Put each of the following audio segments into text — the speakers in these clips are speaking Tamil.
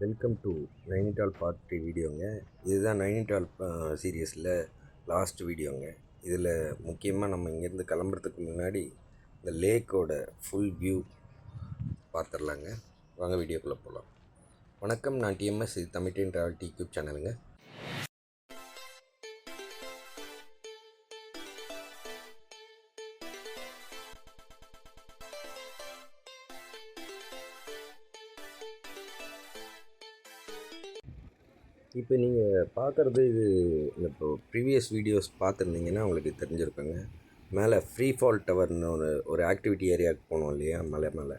Welcome to Nainital part 3 வீடியோங்க. இதுதான் நைனிடால் சீரியஸில் லாஸ்ட் வீடியோங்க. இதில் முக்கியமாக நம்ம இங்கேருந்து கிளம்புறதுக்கு முன்னாடி இந்த லேக்கோட ஃபுல் வியூ பார்த்துடலாங்க. வாங்க வீடியோக்குள்ளே போகலாம். வணக்கம், நான் டிஎம்எஸ். இது தமிழ் ட்ராவல் யூடியூப் சேனலுங்க. இப்போ நீங்கள் பார்க்குறது இந்த இப்போ ப்ரீவியஸ் வீடியோஸ் பார்த்துருந்தீங்கன்னா உங்களுக்கு தெரிஞ்சிருக்குங்க. மேலே ஃப்ரீ ஃபால் டவர்னு ஒரு ஆக்டிவிட்டி ஏரியாவுக்கு போனோம் இல்லையா, மலை மேலே.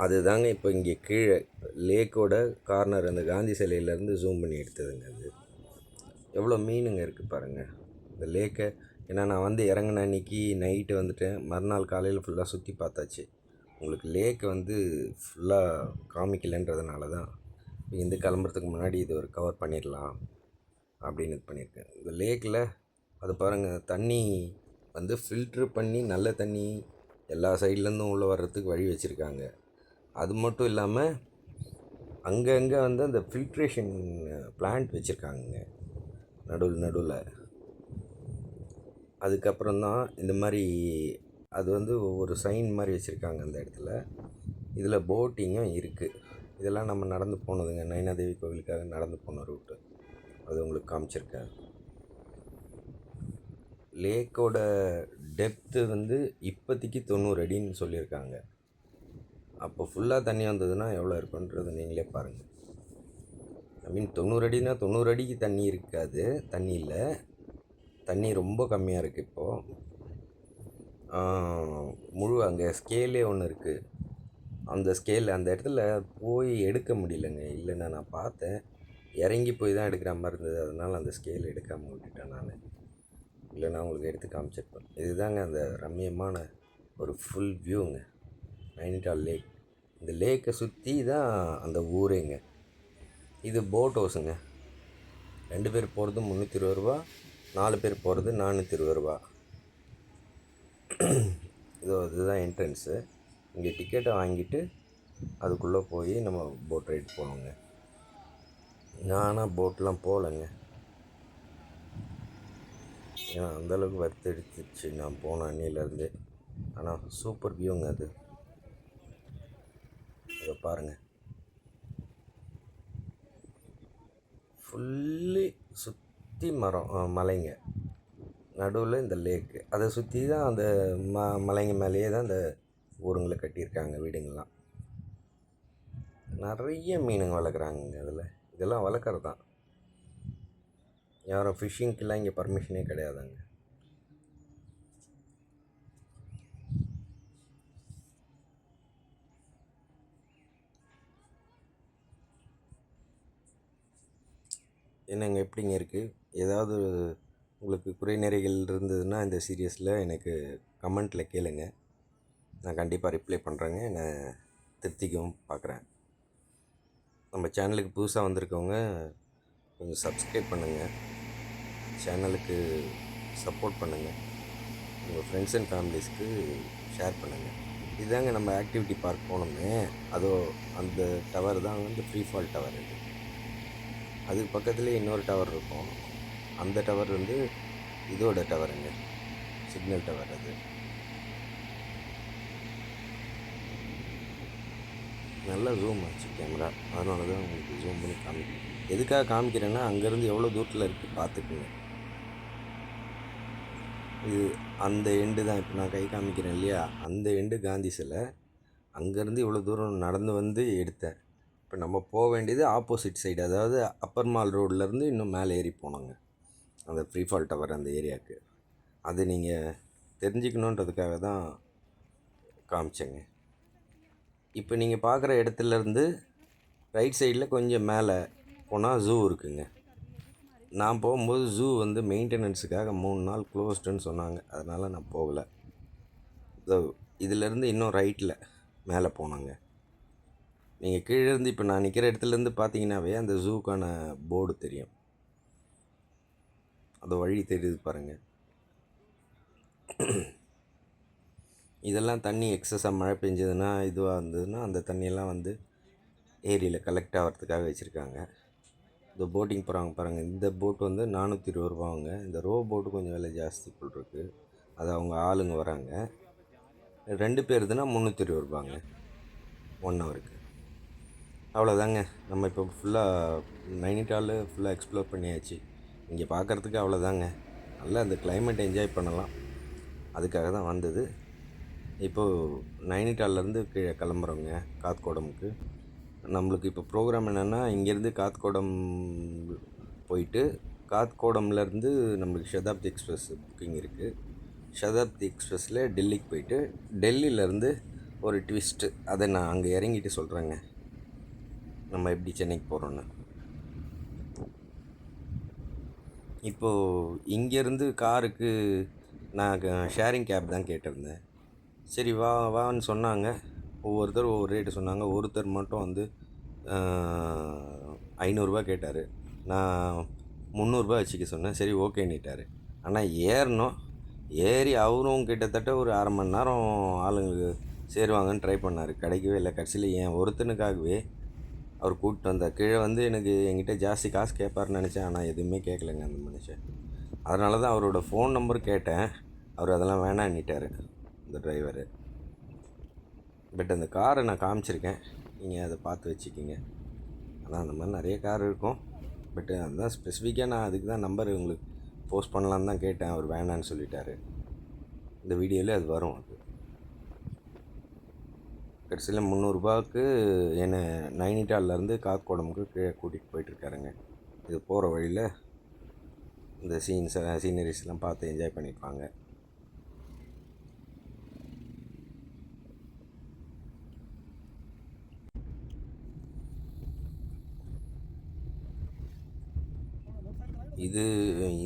அது தாங்க இப்போ இங்கே கீழே லேக்கோட கார்னர் அந்த காந்தி சிலையிலேருந்து ஜூம் பண்ணி எடுத்ததுங்க. அது எவ்வளோ மீனுங்க இருக்குது பாருங்கள் இந்த லேக்கை. ஏன்னா நான் வந்து இறங்கின அன்றைக்கி நைட்டு வந்துட்டேன், மறுநாள் காலையில் ஃபுல்லாக சுற்றி பார்த்தாச்சு. உங்களுக்கு லேக்கை ஃபுல்லாக காமிக்கலைன்றதுனால தான் இங்கேருந்து கிளம்புறதுக்கு முன்னாடி இது ஒரு கவர் பண்ணிடலாம் அப்படின்னு இது பண்ணியிருக்கேன். இந்த லேக்கில் அது பாருங்கள், தண்ணி ஃபில்ட்ரு பண்ணி நல்ல தண்ணி எல்லா சைட்லேருந்தும் உள்ளே வர்றதுக்கு வழி வச்சுருக்காங்க. அது மட்டும் இல்லாமல் அங்கங்கே அந்த ஃபில்ட்ரேஷன் பிளான்ட் வச்சுருக்காங்க நடுவில். அதுக்கப்புறம் தான் இந்த மாதிரி அது ஒவ்வொரு சைன் மாதிரி வச்சுருக்காங்க அந்த இடத்துல. இதில் போட்டிங்கும் இருக்குது. இதெல்லாம் நம்ம நடந்து போனதுங்க, நயனாதேவி கோவிலுக்காக நடந்து போன ரூட்டு. அது உங்களுக்கு காமிச்சிருக்கேன். லேக்கோட டெப்த்து இப்போதைக்கு 90 அடின்னு சொல்லியிருக்காங்க. அப்போ ஃபுல்லாக தண்ணி வந்ததுன்னா எவ்வளோ இருக்குன்றது நீங்களே பாருங்கள். 90 அடினா 90 அடிக்கு தண்ணி இருக்காது, தண்ணி ரொம்ப கம்மியாக இருக்குது இப்போது. அங்கே ஸ்கேலே ஒன்று இருக்குது. அந்த ஸ்கேல் அந்த இடத்துல போய் எடுக்க முடியலங்க. இல்லைன்னா நான் பார்த்தேன், இறங்கி போய் தான் எடுக்கிற மாதிரி இருந்தது. அதனால் அந்த ஸ்கேல் எடுக்காமல் விட்டுட்டேன் நான். இல்லைன்னா உங்களுக்கு எடுத்து காமிச்சிருப்பேன். இதுதாங்க அந்த ரம்மியமான ஒரு ஃபுல் வியூங்க, நைனிடால் லேக். இந்த லேக்கை சுற்றி தான் அந்த ஊரேங்க. இது போட் ஹவுஸுங்க. 2 பேர் போகிறது 320 ரூபா, 4 பேர் போகிறது 420 ரூபா. இதுதான் என்ட்ரன்ஸு. இங்கே டிக்கெட்டை வாங்கிட்டு அதுக்குள்ளே போய் நம்ம போட் ரைடு போகணுங்க. நானாக போட்லாம் போகலைங்க, ஏன்னா அந்தளவுக்கு வறுத்தெடுத்துச்சு நான் போன அன்னிலேருந்து. ஆனால் சூப்பர் வியூங்க அது. இதை பாருங்கள், ஃபுல்லி சுற்றி மலைங்க, நடுவில் இந்த லேக்கு. அதை சுற்றி தான் அந்த மலைங்க மேலேயே தான் அந்த ஊருங்களை கட்டியிருக்காங்க, வீடுங்கள்லாம். நிறைய மீனுங்க வளர்க்குறாங்க அதில். இதெல்லாம் வளர்க்குறது தான், யாரும் ஃபிஷ்ஷிங்க்கெலாம் இங்கே பர்மிஷனே கிடையாதுங்க. என்னங்க எப்படிங்க இருக்குது? ஏதாவது உங்களுக்கு குறைநிறைகள் இருந்ததுன்னா இந்த சீரியஸில் எனக்கு கமெண்ட்டில் கேளுங்க, நான் கண்டிப்பாக ரிப்ளை பண்ணுறேங்க. நான் திருத்திக்கவும் பார்க்குறேன். நம்ம சேனலுக்கு புதுசாக வந்திருக்கவங்க கொஞ்சம் சப்ஸ்கிரைப் பண்ணுங்கள், சேனலுக்கு சப்போர்ட் பண்ணுங்கள், உங்கள் ஃப்ரெண்ட்ஸ் அண்ட் ஃபேமிலிஸ்க்கு ஷேர் பண்ணுங்கள். இதுதாங்க நம்ம ஆக்டிவிட்டி பார்க் போனோமே, அதோ அந்த டவர் தான் ஃப்ரீ ஃபால் டவர். அதுக்கு பக்கத்துலேயே இன்னொரு டவர் இருக்கும். அந்த டவர் இதோட டவருங்க, சிக்னல் டவர். அது நல்லா ஜூம் ஆச்சு கேமரா, அதனால தான் உங்களுக்கு ஜூம் பண்ணி காமிக்கிறேன். எதுக்காக காமிக்கிறேன்னா, அங்கேருந்து எவ்வளோ தூரத்தில் இருக்குது பார்த்துக்குங்க. இது அந்த எண்டு தான், இப்போ நான் கை காமிக்கிறேன் இல்லையா, அந்த எண்டு காந்தி சிலை. அங்கேருந்து இவ்வளோ தூரம் நடந்து எடுத்தேன். இப்போ நம்ம போக வேண்டியது ஆப்போசிட் சைடு, அதாவது அப்பர் மால் ரோட்லேருந்து இன்னும் மேலே ஏறி போனோங்க அந்த ஃப்ரீ ஃபால் டவர் அந்த ஏரியாவுக்கு. அது நீங்கள் தெரிஞ்சுக்கணுன்றதுக்காக தான் காமிச்சேங்க. இப்போ நீங்கள் பார்க்குற இடத்துலேருந்து ரைட் சைடில் கொஞ்சம் மேலே போனால் ஜூ இருக்குங்க. நான் போகும்போது ஜூ மெயின்டெனன்ஸுக்காக 3 நாள் க்ளோஸ்டுன்னு சொன்னாங்க, அதனால் நான் போகலை. இதிலேருந்து இன்னும் ரைட்டில் மேலே போனாங்க. நீங்கள் கீழே இருந்து இப்போ நான் நிற்கிற இடத்துலேருந்து பார்த்தீங்கன்னாவே அந்த ஜூக்கான போர்டு தெரியும், அது வழி தெரியுது பாருங்கள். இதெல்லாம் தண்ணி எக்ஸஸாக மழை பெஞ்சதுன்னா இதுவாக இருந்ததுன்னா அந்த தண்ணியெல்லாம் ஏரியில் கலெக்ட் ஆகிறதுக்காக வச்சுருக்காங்க. இந்த போட்டிங் போகிறாங்க பாருங்கள். இந்த போட் வந்து 420 ரூபாங்க. இந்த ரோ போட்டு கொஞ்சம் விலை ஜாஸ்தி போல் இருக்குது. அது அவங்க ஆளுங்க வராங்க. 2 பேருதுன்னா 320 ரூபாங்க 1 ஹவருக்கு. அவ்வளோதாங்க. நம்ம இப்போ ஃபுல்லாக நைனிடால் ஃபுல்லாக எக்ஸ்ப்ளோர் பண்ணியாச்சு. இங்கே பார்க்குறதுக்கு அவ்வளோதாங்க. நல்லா அந்த கிளைமேட் என்ஜாய் பண்ணலாம். அதுக்காக தான் வந்தது. இப்போது நைனிடால்லேருந்து கீழே கிளம்புறோங்க காத்கோடமுக்கு. நம்மளுக்கு இப்போ ப்ரோக்ராம் என்னென்னா, இங்கேருந்து காத்கோடம் போயிட்டு காத்கோடம்லேருந்து நம்மளுக்கு சதாப்தி எக்ஸ்பிரஸ் புக்கிங் இருக்குது. சதாப்தி எக்ஸ்பிரஸில் டெல்லிக்கு போயிட்டு டெல்லியிலேருந்து ஒரு ட்விஸ்ட்டு, அதை நான் அங்கே இறங்கிட்டு சொல்கிறேங்க நம்ம எப்படி சென்னைக்கு போகிறோன்னு. இப்போது இங்கேருந்து காருக்கு நான் ஷேரிங் கேப் தான் கேட்டிருந்தேன். சரி வான்னு சொன்னாங்க. ஒவ்வொருத்தர் ஒவ்வொரு ரேட்டு சொன்னாங்க. ஒருத்தர் மட்டும் வந்து 500ரூபா கேட்டார். நான் 300ரூபா வச்சுக்க சொன்னேன். சரி ஓகேன்னிட்டார். ஆனால் ஏறி அவரும் கிட்டத்தட்ட ஒரு அரை மணி நேரம் ஆளுங்களுக்கு சேருவாங்கன்னு ட்ரை பண்ணார். கிடைக்கவே இல்லை. கடைசியில் என் ஒருத்தனுக்காகவே அவர் கூப்பிட்டு வந்தார். கீழே வந்து என்கிட்ட ஜாஸ்தி காசு கேட்பாருன்னு நினச்சேன். ஆனால் எதுவுமே கேட்கலைங்க அந்த மனுஷன். அதனால தான் அவரோட ஃபோன் நம்பர் கேட்டேன். அவர் அதெல்லாம் வேணான்னிட்டார் இந்த டிரைவரு. பட் அந்த காரை நான் காமிச்சிருக்கேன், நீங்கள் அதை பார்த்து வச்சுக்கிங்க. ஆனால் அந்த மாதிரி நிறைய கார் இருக்கும். பட் அதுதான் ஸ்பெசிஃபிக்காக நான் அதுக்கு தான் நம்பர் உங்களுக்கு போஸ்ட் பண்ணலான்னு தான் கேட்டேன். அவர் வேணான்னு சொல்லிட்டார். இந்த வீடியோவில் அது வரும். அது கடைசியில் 300ரூபாவுக்கு என்னை நைனிடால்லேருந்து காத்கோடமுக்கு கீழே கூட்டிகிட்டு போயிட்டுருக்காருங்க. இது போகிற வழியில் இந்த சீனரிஸ்லாம் பார்த்து என்ஜாய் பண்ணியிருப்பாங்க.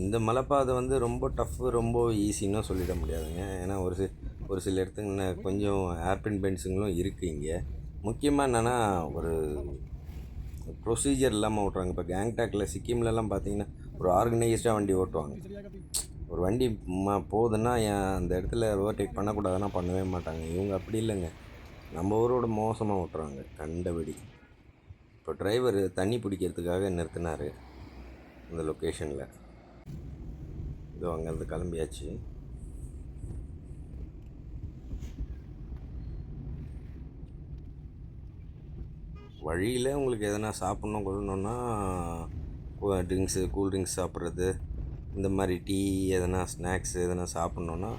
இந்த மலைப்பாதை வந்து ரொம்ப டஃப்பு, ரொம்ப ஈஸின்னு சொல்லிட முடியாதுங்க. ஏன்னா ஒரு சில இடத்துங்க கொஞ்சம் ஏர்பின் பென்ஸுங்களும் இருக்குது இங்கே. முக்கியமாக என்னென்னா ஒரு ப்ரொசீஜர் இல்லாமல் ஓட்டுறாங்க. இப்போ கேங்டாக்கில் சிக்கிம்லலாம் பார்த்தீங்கன்னா ஒரு ஆர்கனைஸ்டாக வண்டி ஓட்டுவாங்க. ஒரு வண்டி போகுதுன்னா அந்த இடத்துல ஓவர்டேக் பண்ணக்கூடாதுன்னா பண்ணவே மாட்டாங்க. இவங்க அப்படி இல்லைங்க. நம்ம ஊரோட மோசமாக ஓட்டுறாங்க கண்டபடி. இப்போ டிரைவர் தண்ணி பிடிக்கிறதுக்காக நிறுத்தினார் இந்த லொக்கேஷனில். இதோ அங்கேருந்து கிளம்பியாச்சு. வழியில் உங்களுக்கு எதனா சாப்பிட்ணும் கொள்ளணுன்னா கூல் ட்ரிங்க்ஸ் சாப்பிட்றது, இந்த மாதிரி டீ, எதனா ஸ்நாக்ஸ் எதனா சாப்பிட்ணுன்னா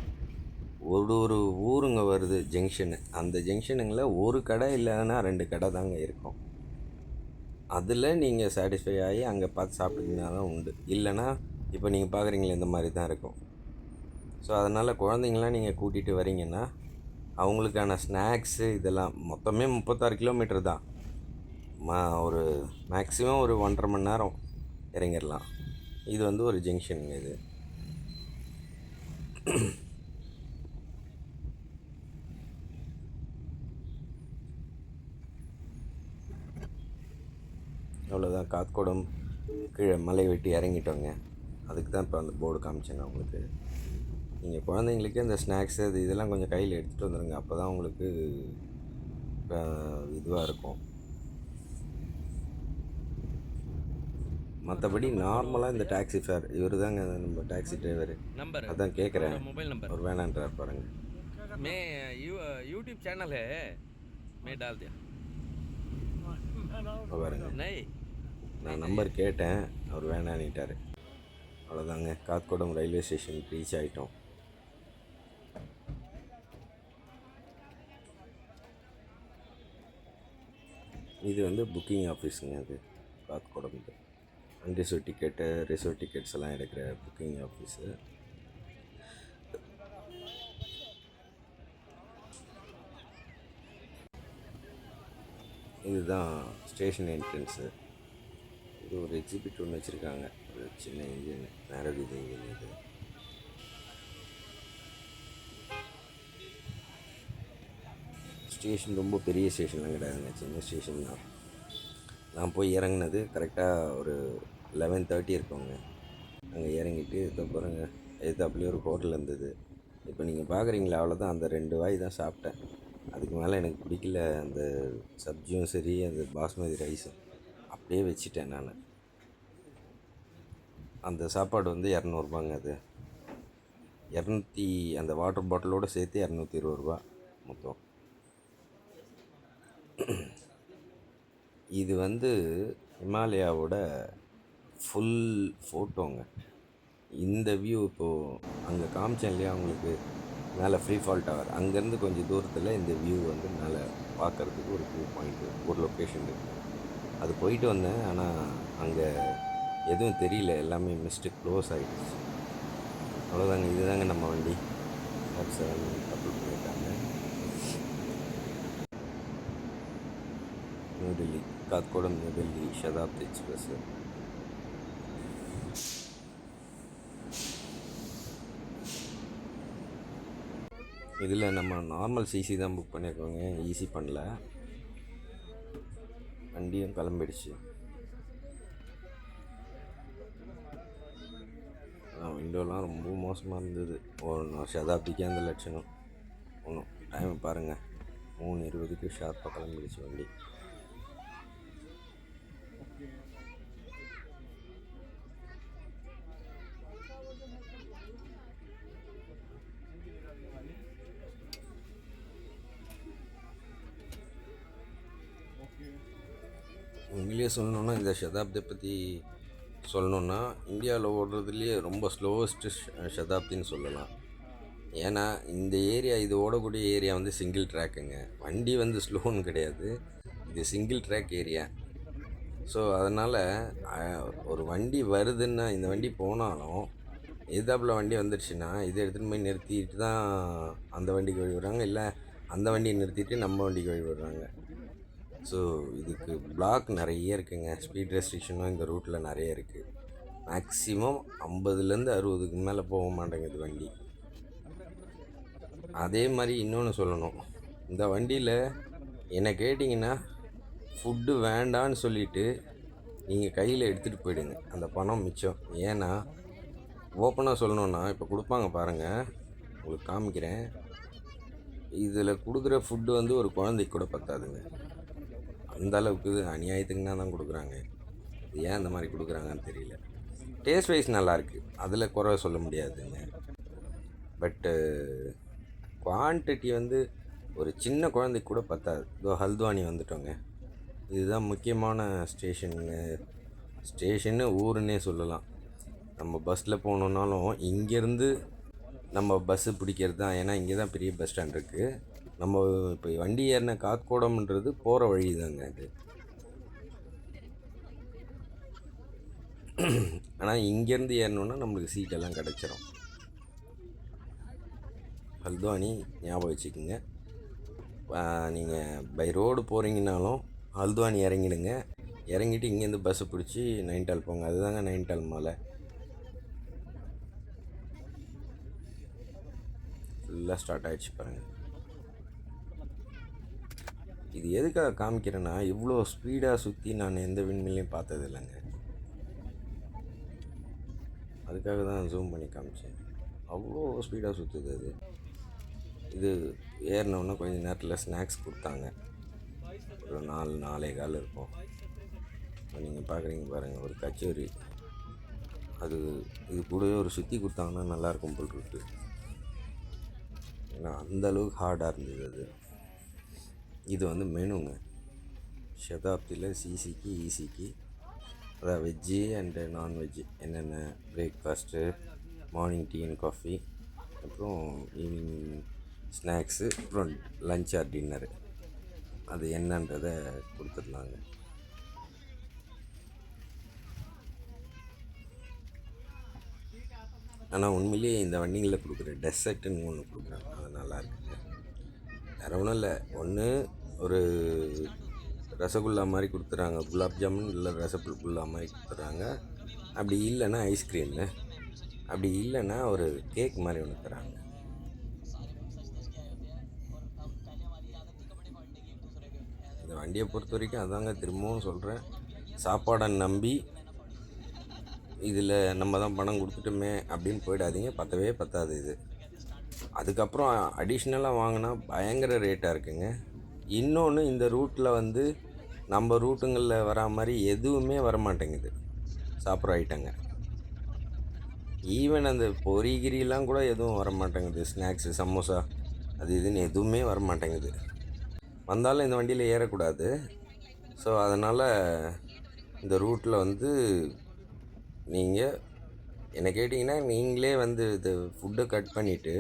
ஒரு ஊருங்க வருது ஜங்ஷனு. அந்த ஜங்ஷனுங்களில் ஒரு கடை இல்லைன்னா 2 கடை தாங்க இருக்கும். அதில் நீங்கள் சாட்டிஸ்ஃபை ஆகி அங்கே பார்த்து சாப்பிட்டீங்கன்னா தான் உண்டு. இல்லைனா இப்போ நீங்கள் பார்க்குறீங்களே இந்த மாதிரி தான் இருக்கும். ஸோ அதனால் குழந்தைங்களாம் நீங்கள் கூட்டிகிட்டு வரீங்கன்னா அவங்களுக்கான ஸ்நாக்ஸு இதெல்லாம் மொத்தமே 36 கிலோமீட்டர் தான். ஒரு மேக்ஸிமம் ஒரு 1.5 மணி நேரம் இறங்கிடலாம். இது வந்து ஒரு ஜங்ஷனுங்க இது. அவ்வளோதான். காத்கோடம் கீழே மலை வெட்டி இறங்கிட்டோங்க. அதுக்கு தான் இப்போ அந்த போர்டு காமிச்சேங்க உங்களுக்கு. நீங்கள் குழந்தைங்களுக்கு இந்த ஸ்நாக்ஸு இதெல்லாம் கொஞ்சம் கையில் எடுத்துகிட்டு வந்துடுங்க. அப்போ தான் உங்களுக்கு இதுவாக இருக்கும். மற்றபடி நார்மலாக இந்த டாக்ஸி ஃபேர் இவர் தாங்க நம்ம டாக்ஸி டிரைவர். அதான் கேட்குறேன், மொபைல் நம்பர் அவர் வேணான்றார் பாருங்க. मैं यूट्यूब चैनल है, मैं डाल दिया பாருங்க. नहीं நான் நம்பர் கேட்டேன், அவர் வேணான்னிட்டார். அவ்வளோதாங்க. காத்கோடம் ரயில்வே ஸ்டேஷன் ரீச் ஆகிட்டோம். இது வந்து புக்கிங் ஆஃபீஸுங்க. அது காத்கோடம் இது அன்ரிசர்வ் டிக்கெட்டு, ரிசர்வ் டிக்கெட்ஸ் எல்லாம் எடுக்கிற புக்கிங் ஆஃபீஸு. இதுதான் ஸ்டேஷன் என்ட்ரன்ஸு. இது ஒரு எக்ஸிபிட் ஒன்று வச்சுருக்காங்க. ஒரு சின்ன இன்ஜின், நேரவித இன்ஜின். இது ஸ்டேஷன் ரொம்ப பெரிய ஸ்டேஷன்லாம் கிடையாதுங்க, சின்ன ஸ்டேஷன் தான். நான் போய் இறங்கினது கரெக்டாக ஒரு 11:30 இருக்குங்க. அங்கே இறங்கிட்டு இதுக்கப்புறங்க எதாப்புலேயே ஒரு ஹோட்டல் இருந்தது. இப்போ நீங்கள் பார்க்குறீங்களா, அவ்வளோதான். அந்த 2 வாய் தான் சாப்பிட்டேன். அதுக்கு மேலே எனக்கு பிடிக்கல. அந்த சப்ஜியும் சரி, அந்த பாஸ்மதி ரைஸும் அப்படியே வச்சுட்டேன் நான். அந்த சாப்பாடு வந்து இரநூறுபாங்க. அது 200, அந்த வாட்டர் பாட்டிலோடு சேர்த்து 220 ரூபா மொத்தம். இது வந்து ஹிமாலயாவோட ஃபுல் ஃபோட்டோங்க. இந்த வியூ இப்போது அங்கே காமிச்சேன் இல்லையா உங்களுக்கு, மேலே ஃப்ரீ ஃபால் டவர், அங்கேருந்து கொஞ்சம் தூரத்தில் இந்த வியூ வந்து மேலே பார்க்குறதுக்கு ஒரு வியூ பாயிண்ட்டு, ஒரு லொக்கேஷன் இருக்குது. அது போயிட்டு வந்தேன், ஆனால் அங்கே எதுவும் தெரியல, எல்லாமே மிஸ்ட்டு க்ளோஸ் ஆகிடுச்சு. அவ்வளோதாங்க. இதுதாங்க நம்ம வண்டி. F7 கப்பல் பண்ணியிருக்காங்க. New Delhi, Kathgodam new Delhi Shatabdi express. இதில் நம்ம நார்மல் சிசி தான் புக் பண்ணியிருக்கோங்க, ஈஸி பண்ணல. வண்டியும் கிளம்பிடுச்சு. விண்டோலாம் ரொம்ப மோசமாக இருந்தது. ஒரு சதாப்திக்கே அந்த லட்சணம். ஒன்றும் டைம் பாருங்கள், 3:20க்கு ஷார்ப்பாக கிளம்பிடுச்சு வண்டி. உண்மையிலேயே சொல்லணுன்னா, இந்த சதாப்தியை பற்றி சொல்லணுன்னா, இந்தியாவில் ஓடுறதுலேயே ரொம்ப ஸ்லோவஸ்ட்டு சதாப்தின்னு சொல்லலாம். ஏன்னா இந்த ஏரியா, இது ஓடக்கூடிய ஏரியா வந்து சிங்கிள் ட்ராக்குங்க. வண்டி வந்து ஸ்லோன்னு கிடையாது, இது சிங்கிள் ட்ராக் ஏரியா. ஸோ அதனால் ஒரு வண்டி வருதுன்னா, இந்த வண்டி போனாலும் எதிர்த்தாப்புல வண்டி வந்துடுச்சுன்னா இதை எடுத்துகிட்டு போய் நிறுத்திட்டு தான் அந்த வண்டிக்கு வழி விடுறாங்க, இல்லை அந்த வண்டியை நிறுத்திட்டு நம்ம வண்டிக்கு வழி விடுறாங்க. ஸோ இதுக்கு பிளாக் நிறைய இருக்குங்க. ஸ்பீட் ரெஸ்ட்ரிக்ஷனும் இந்த ரூட்டில் நிறைய இருக்குது. மேக்ஸிமம் 50லேருந்து 60க்கு மேலே போக மாட்டேங்குது வண்டி. அதே மாதிரி இன்னொன்று சொல்லணும், இந்த வண்டியில் என்னை கேட்டிங்கன்னா ஃபுட்டு வேண்டான்னு சொல்லிவிட்டு நீங்கள் கையில் எடுத்துகிட்டு போயிடுங்க, அந்த பணம் மிச்சம். ஏன்னா ஓப்பனாக சொல்லணுன்னா, இப்போ கொடுப்பாங்க பாருங்கள், உங்களுக்கு காமிக்கிறேன். இதில் கொடுக்குற ஃபுட்டு வந்து ஒரு குழந்தைக்கு கூட பத்தாதுங்க. அந்த அளவுக்கு அநியாயத்துக்குன்னா தான் கொடுக்குறாங்க. இது ஏன் அந்த மாதிரி கொடுக்குறாங்கன்னு தெரியல. டேஸ்ட் வைஸ் நல்லாயிருக்கு, அதில் குறை சொல்ல முடியாதுங்க. பட்டு குவான்டிட்டி வந்து ஒரு சின்ன குழந்தைக்கு கூட பத்தாது. இதோ ஹல்த்வானி வந்துட்டோங்க. இதுதான் முக்கியமான ஸ்டேஷன்னு ஊருன்னே சொல்லலாம். நம்ம பஸ்ஸில் போகணுன்னாலும் இங்கேருந்து நம்ம பஸ்ஸு பிடிக்கிறது தான். ஏன்னா இங்கே தான் பெரிய பஸ் ஸ்டாண்ட் இருக்குது. நம்ம இப்போ வண்டி ஏறின காத்கோடம்ன்றது போகிற வழி தாங்க அது. ஆனால் இங்கேருந்து ஏறணுன்னா நம்மளுக்கு சீட்டெல்லாம் கிடச்சிரும். ஹல்த்வானி ஞாபகம் வச்சுக்கோங்க. நீங்கள் பை ரோடு போகிறீங்கனாலும் ஹல்த்வானி இறங்கிடுங்க. இறங்கிட்டு இங்கேருந்து பஸ்ஸு பிடிச்சி நைனிடால் போங்க. அதுதாங்க நைனிடால் மலை. ஃபுல்லாக ஸ்டார்ட் ஆகிடுச்சு பாருங்கள். இது எதுக்காக காமிக்கிறேன்னா, இவ்வளோ ஸ்பீடாக சுற்றி நான் எந்த விண்மில்லையும் பார்த்தது இல்லைங்க. அதுக்காக தான் ஜூம் பண்ணி காமிச்சேன். அவ்வளோ ஸ்பீடாக சுற்றுது அது. இது ஏறினோன்னா கொஞ்சம் நேரத்தில் ஸ்நாக்ஸ் கொடுத்தாங்க. ஒரு 4-4:15 இருக்கும். நீங்கள் பார்க்குறீங்க பாருங்கள், ஒரு கச்சோரி. அது இது கூடவே ஒரு சுற்றி கொடுத்தாங்கன்னா நல்லாயிருக்கும் போல் இருக்கு. ஏன்னா அந்தளவுக்கு ஹார்டாக இருந்தது அது. இது வந்து மெனுங்க சதாப்தியில், சிசிக்கு ஈசிக்கு, அதாவது வெஜ்ஜு அண்டு நான்வெஜ்ஜு என்னென்ன breakfast, morning tea and coffee, அப்புறம் ஈவினிங் ஸ்நாக்ஸு, அப்புறம் லஞ்ச் ஆர் டின்னரு, அது என்னன்றதை கொடுத்துருந்தாங்க. ஆனால் உண்மையிலேயே இந்த வண்டிகளில் கொடுக்குற டெசர்ட்டுன்னு ஒன்று கொடுக்குறாங்க, அது நல்லா இருக்குங்க. வேறு ஒன்றும் இல்லை, ஒன்று ஒரு ரசகுல்லா மாதிரி கொடுத்துட்றாங்க, குலாப் ஜாமுன் இல்லை ரசகுல்லா மாதிரி கொடுத்துட்றாங்க. அப்படி இல்லைன்னா ஐஸ்கிரீமு, அப்படி இல்லைன்னா ஒரு கேக் மாதிரி ஒன்று தராங்க. இந்த வண்டியை பொறுத்த வரைக்கும் அதாங்க, திரும்பவும் சொல்கிறேன், சாப்பாடை நம்பி இதில் நம்ம தான் பணம் கொடுத்துட்டோமே அப்படின்னு போயிடாதீங்க. பத்தவே பத்தாது இது. அதுக்கப்புறம் அடிஷ்னலாக வாங்கினா பயங்கர ரேட்டாக இருக்குங்க. இன்னொன்று, இந்த ரூட்டில் வந்து நம்ம ரூட்டுங்களில் வரா மாதிரி எதுவுமே வரமாட்டேங்குது சாப்பிட்ற ஐட்டங்க. ஈவன் அந்த பொரிகிரிலாம் கூட எதுவும் வரமாட்டேங்குது. ஸ்நாக்ஸு, சமோசா அது இதுன்னு எதுவுமே வரமாட்டேங்குது. வந்தாலும் இந்த வண்டியில் ஏறக்கூடாது. ஸோ அதனால் இந்த ரூட்டில் வந்து நீங்கள் என்ன கேட்டிங்கன்னா, நீங்களே வந்து இது ஃபுட்டை கட் பண்ணிவிட்டு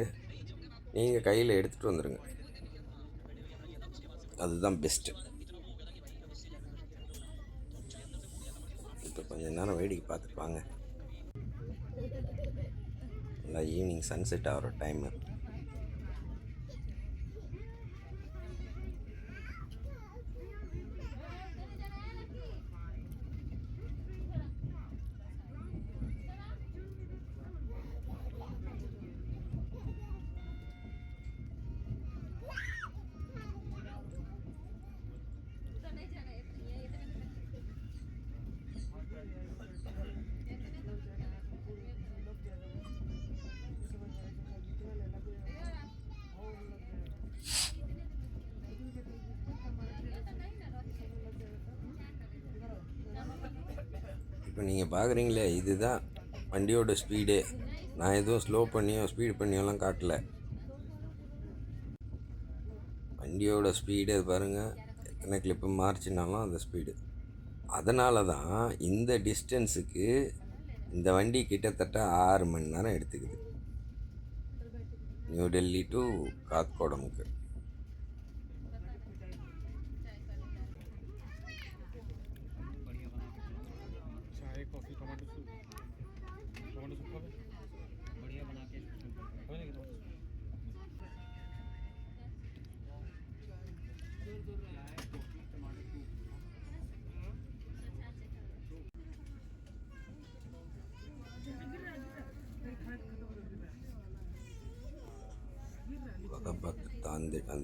நீங்கள் கையில் எடுத்துகிட்டு வந்துடுங்க. அதுதான் பெஸ்ட்டு. இப்போ கொஞ்சம் நேரம் வேடிக்கை பார்த்துட்டு வாங்க. நல்லா ஈவினிங் சன்செட் ஆகிற டைமு. இப்போ நீங்கள் பார்க்குறீங்களே, இதுதான் வண்டியோட ஸ்பீடே. நான் எதுவும் ஸ்லோ பண்ணியோ ஸ்பீட் பண்ணியோலாம் காட்டல. வண்டியோட ஸ்பீடு பாருங்கள், எத்தனை கிளிப்பு மாறிச்சினாலும் அந்த ஸ்பீடு. அதனால தான் இந்த டிஸ்டன்ஸுக்கு இந்த வண்டி கிட்டத்தட்ட 6 மணி நேரம் எடுத்துக்குது, நியூ டெல்லி டு காத்கோடமுக்கு.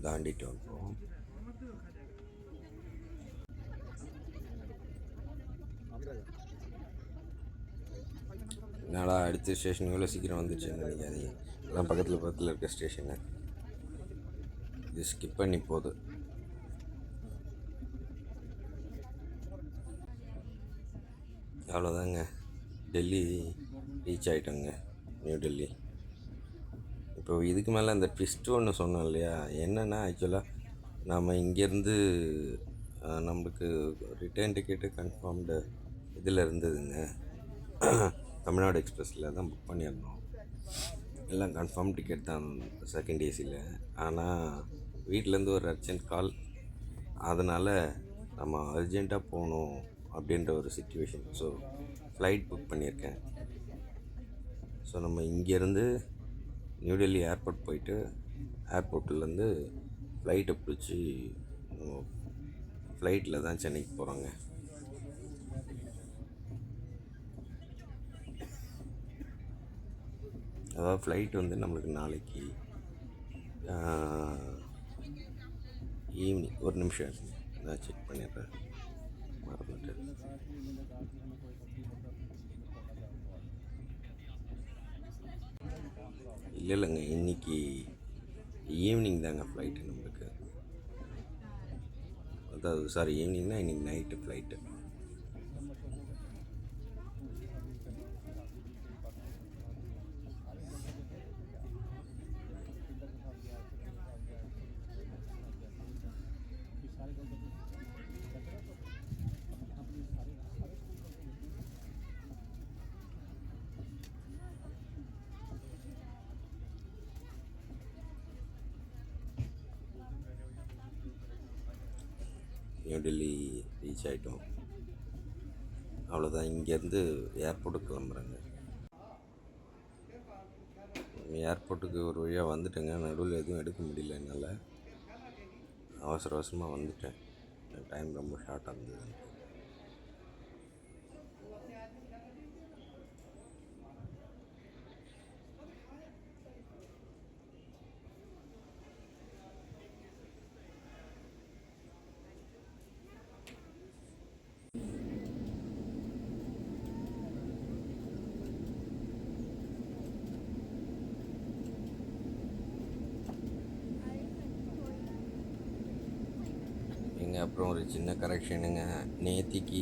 தாண்டிட்டு வந்துடும். என்னடா அடுத்த ஸ்டேஷன் எவ்வளோ சீக்கிரம் வந்துச்சுன்னு நினைக்காதீங்க. எல்லாம் பக்கத்தில் இருக்க ஸ்டேஷனு. இது ஸ்கிப் பண்ணி போகுது. அவ்வளோதாங்க, டெல்லி ரீச் ஆகிட்டோங்க, நியூ டெல்லி. இப்போ இதுக்கு மேலே அந்த ட்விஸ்ட்டு ஒன்று சொன்னோம் இல்லையா, என்னென்னா ஆக்சுவலாக நம்ம இங்கேருந்து நம்மளுக்கு ரிட்டர்ன் டிக்கெட்டு கன்ஃபார்ம்டு இதில் இருந்ததுங்க. தமிழ்நாடு எக்ஸ்பிரஸில் தான் புக் பண்ணியிருந்தோம். எல்லாம் கன்ஃபார்ம் டிக்கெட் தான் செகண்ட் ஏசியில். ஆனால் வீட்டிலேருந்து ஒரு அர்ஜென்ட் கால், அதனால் நம்ம அர்ஜெண்ட்டாக போகணும் அப்படின்ற ஒரு சுச்சுவேஷன். ஸோ ஃப்ளைட் புக் பண்ணியிருக்கேன். ஸோ நம்ம இங்கேருந்து நியூ டெல்லி ஏர்போர்ட் போயிட்டு ஏர்போர்ட்லேருந்து ஃப்ளைட்டை பிடிச்சி ஃப்ளைட்டில் தான் சென்னைக்கு போகிறோங்க. அதாவது ஃப்ளைட் வந்து நம்மளுக்கு நாளைக்கு ஈவினிங். ஒரு நிமிஷம் நான் செக் பண்ணிடுறேன், மறந்துட்டேன். இல்லைங்க, இன்றைக்கி ஈவினிங் தாங்க ஃப்ளைட்டு நம்மளுக்கு. அதாவது சாரி, ஈவினிங்னா இன்றைக்கி night flight. New Delhi reach ஆகிட்டோம். அவ்வளோதான், இங்கேருந்து ஏர்போர்ட்டுக்கு கிளம்புறேங்க. ஏர்போர்ட்டுக்கு ஒரு வழியாக வந்துட்டேங்க. நடுவில் எதுவும் எடுக்க முடியல என்னால். அவசர அவசரமாக வந்துட்டேன். டைம் ரொம்ப ஷார்ட்டாக இருந்தது. அப்புறம் ஒரு சின்ன கரெக்ஷனுங்க. நேத்திக்கு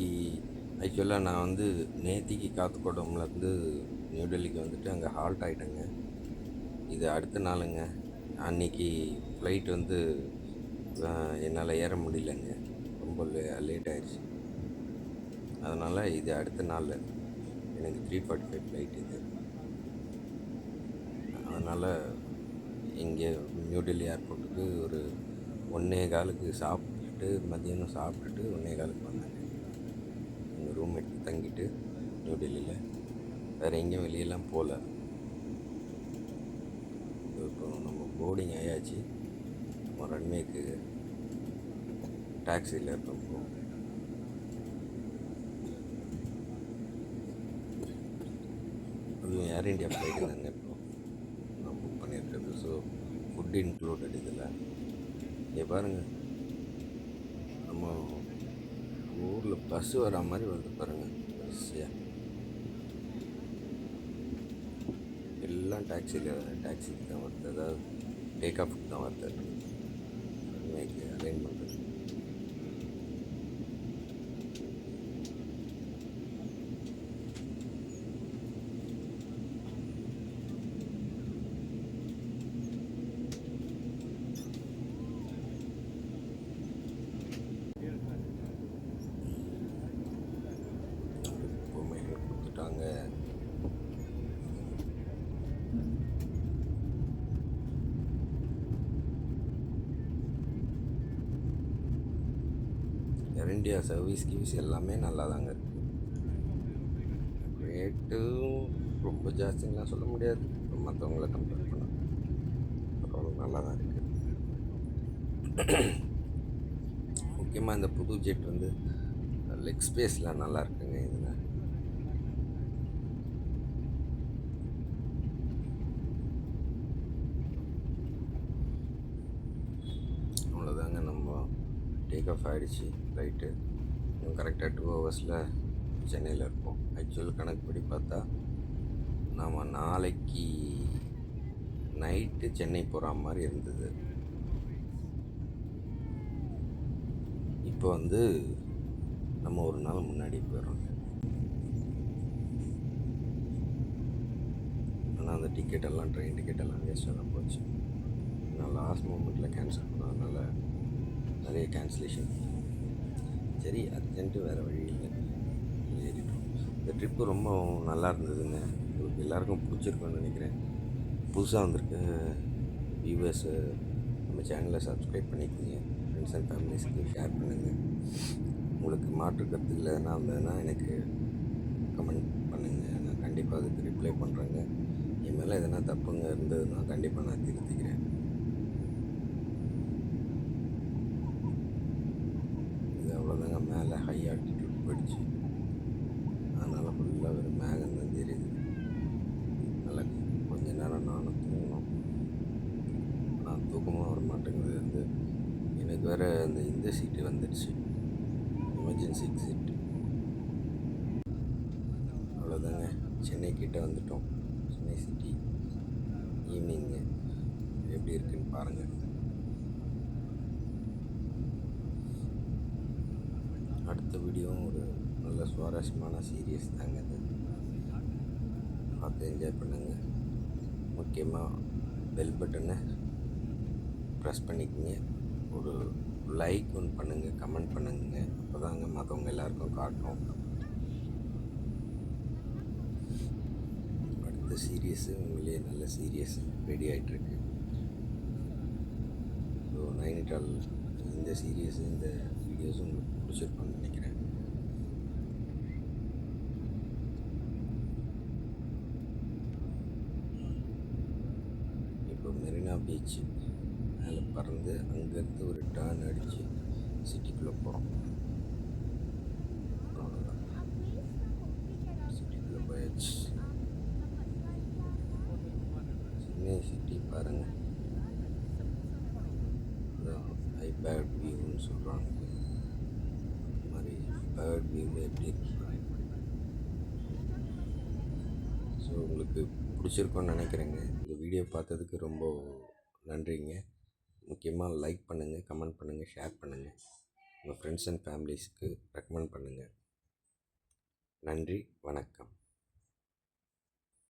ஆக்சுவலாக நான் வந்து நேத்திக்கு காத்துக்கோடம்லேருந்து நியூ டெல்லிக்கு வந்துட்டு அங்கே ஹால்ட் ஆகிட்டேங்க. இது அடுத்த நாளுங்க. அன்றைக்கி ஃப்ளைட் வந்து என்னால் ஏற முடியலங்க. ரொம்ப லேட் ஆயிடுச்சு. அதனால் இது அடுத்த நாள் எனக்கு 3:45 ஃப்ளைட் இது. அதனால் இங்கே நியூ டெல்லி ஏர்போர்ட்டுக்கு ஒரு 1:15க்கு சாப்பிட்டுட்டு மதியானம் சாப்பிட்டுட்டு 1:15க்கு வந்தேங்க. எங்கள் ரூம் எடுத்து தங்கிட்டு நியூ டெல்லியில் வேறு எங்கேயும் வெளியெல்லாம் போகல. இப்போ நம்ம போர்டிங் ஆயாச்சு. நம்ம ரன்வேக்கு டாக்ஸியில் இருக்கோம். இப்போ அதுவும் ஏர் இண்டியா ஃப்ளைட்டு தாங்க இப்போ நான் புக் பண்ணியிருக்கிறது. ஸோ ஃபுட் இன்க்ளூடட் இதில். இங்கே பாருங்கள், நம்ம ஊரில் பஸ்ஸு வரா மாதிரி வந்து பாருங்கள் வரிசையாக. எல்லாம் டாக்ஸிக்கு தான் வருது, அதாவது டேக் ஆஃபுக்கு தான் வருது ரன்வேக்கு அரேஞ்ச் பண்ணுறது. பொம்மைகள் கொடுத்துட்டாங்க. ஏர் இண்டியா சர்வீஸ் எல்லாமே நல்லா தாங்க இருக்குது. ரேட்டும் ரொம்ப ஜாஸ்தின்லாம் சொல்ல முடியாது, மற்றவங்கள கம்பேர் பண்ண பரவாயில்ல, நல்லா தான் இருக்குது. முக்கியமாக இந்த புது ஜெட் வந்து லெக் ஸ்பேஸில் நல்லா இருக்குங்க. இதில் அவ்வளோதாங்க, நம்ம டேக் ஆஃப் ஆகிடுச்சு ஃப்ளைட்டு. கரெக்டாக 2 ஹவர்ஸில் சென்னையில் இருப்போம். ஆக்சுவல் கணக்குப்படி பார்த்தா நாம் நாளைக்கு நைட்டு சென்னை போகிற மாதிரி இருந்தது. இப்போ வந்து நம்ம ஒரு நாள் முன்னாடி போயிடுறோங்க. ஆனால் அந்த டிக்கெட்டெல்லாம் ட்ரெயின் டிக்கெட்டெல்லாம் வேஸ்ட்டாக தான் போச்சு. நான் லாஸ்ட் மூமெண்ட்டில் கேன்சல் பண்ணதுனால நிறைய கேன்சலேஷன். சரி, அர்ஜென்ட்டு வேறு வழி இல்லை, ஏறிட்டோம். இந்த ட்ரிப்பு ரொம்ப நல்லா இருந்ததுங்க. உங்களுக்கு எல்லாேருக்கும் பிடிச்சிருக்குன்னு நினைக்கிறேன். புதுசாக வந்திருக்க வியூவர்ஸு நம்ம சேனலை சப்ஸ்கிரைப் பண்ணிக்கோங்க. ஃப்ரெண்ட்ஸ் அண்ட் ஃபேமிலிஸ்க்கு ஷேர் பண்ணுங்கள். உங்களுக்கு மாற்று கருத்துக்கள் எதனா இருந்ததுன்னா எனக்கு கமெண்ட் பண்ணுங்கள். நான் கண்டிப்பாக அதுக்கு ரிப்ளை பண்ணுறேங்க. என் மேலே எதனா தப்புங்க இருந்ததுன்னா கண்டிப்பாக நான் திருத்திக்கிறேன். இது அவ்வளோதாங்க. மேலே ஹை ஆல்டிடியூட் போயிடுச்சு, அதனால் ஃபுல்லாக ஒரு மேகம் தான் தெரியுது. நல்லா கொஞ்ச நேரம் நானும் தூங்கணும், நான் தூக்கமாக வர மாட்டேங்குது. வந்து எனக்கு வேறு இந்த சீட்டு வந்துடுச்சு, எமர்ஜென்சி சீட்டு. அவ்வளோதாங்க, சென்னை கிட்டே வந்துட்டோம். சென்னை சிட்டி ஈவினிங்கு எப்படி இருக்குன்னு பாருங்கள். அடுத்த வீடியோ ஒரு நல்ல சுவாரஸ்யமான சீரியஸ் தாங்க, அது பார்த்து என்ஜாய் பண்ணுங்கள். முக்கியமாக பெல் பட்டனை ப்ரெஸ் பண்ணிக்கோங்க. ஒரு லைக் ஒன்று பண்ணுங்கள், கமெண்ட் பண்ணுங்க. அப்போ தாங்க மற்றவங்க எல்லாருக்கும் காட்டும். அடுத்த சீரியஸு உண்மையிலேயே நல்ல சீரியஸ் ரெடி ஆகிட்டுருக்கு. ஸோ நைனிடால் இந்த சீரியஸு இந்த வீடியோஸும் உங்களுக்கு பிடிச்சிருக்குன்னு நினைக்கிறேன். இப்போ மெரினா பீச் மேலே பறந்து அங்கேருந்து ஒரு டர்ன் அடித்து சிட்டிக்குள்ளே போகிறோம். அவ்வளோதான், சிட்டிக்குள்ளே போயாச்சு. சென்னை சிட்டி பாருங்கள், பேர்ட் வியூன்னு சொல்கிறாங்க. இந்த மாதிரி பேர்ட் வியூவில் எப்படி இருக்கு. ஸோ உங்களுக்கு பிடிச்சிருக்கோன்னு நினைக்கிறேங்க. இந்த வீடியோ பார்த்ததுக்கு ரொம்ப நன்றிங்க. முக்கியமாக லைக் பண்ணுங்கள், கமெண்ட் பண்ணுங்கள், ஷேர் பண்ணுங்கள். உங்கள் ஃப்ரெண்ட்ஸ் அண்ட் ஃபேமிலிஸ்க்கு ரெக்கமெண்ட் பண்ணுங்கள். நன்றி, வணக்கம்.